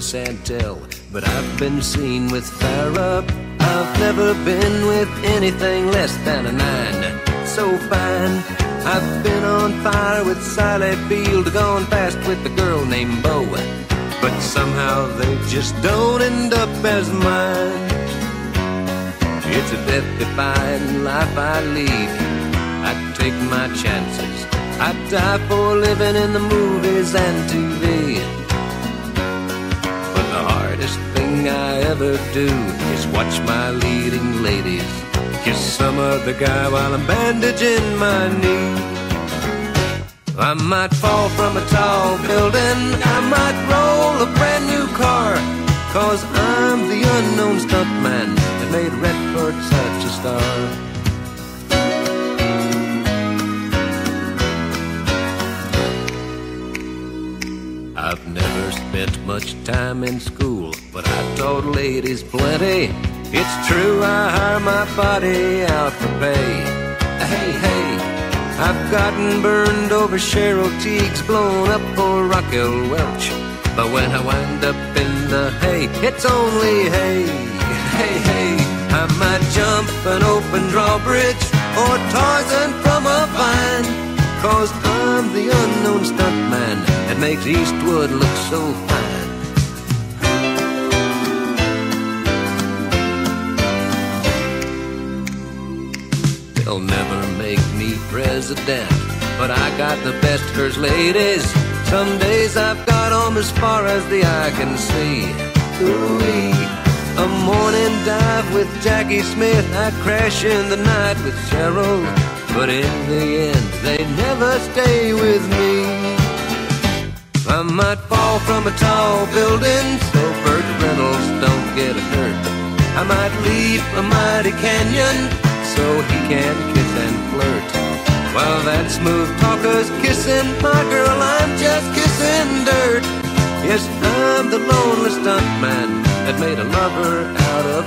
Santel, but I've been seen with Farrah. I've never been with anything less than a 9. So fine. I've been on fire with Sally Field, gone fast with a girl named Bo, but somehow they just don't end up as mine. It's a death-defying life I lead. I take my chances. I die for living in the movies and TV. But the hardest thing I ever do is watch my leading ladies kiss some other guy while I'm bandaging my knee. I might fall from a tall building, I might roll a brand new car, 'cause I'm the unknown stuntman that made Redford such a star. I've never spent much time in school, but I taught ladies plenty. It's true, I hire my body out for pay. Hey, hey, I've gotten burned over Cheryl Teagues, blown up for Raquel Welch. But when I wind up in the hay, it's only hay. Hey, hey, I might jump an open drawbridge or Tarzan from a vine, 'cause I'm the unknown stuntman that makes Eastwood look so fine. They'll never make me president, but I got the best first ladies. Some days I've got 'em as far as the eye can see. Ooh-wee. A morning dive with Jackie Smith, I crash in the night with Cheryl, but in the end they never stay with me. I might fall from a tall building so Burt Reynolds don't get hurt. I might leap a mighty canyon so he can kiss and flirt. While that smooth talker's kissing my girl, I'm just kissing dirt. Yes, I'm the lonely stuntman that made a lover out of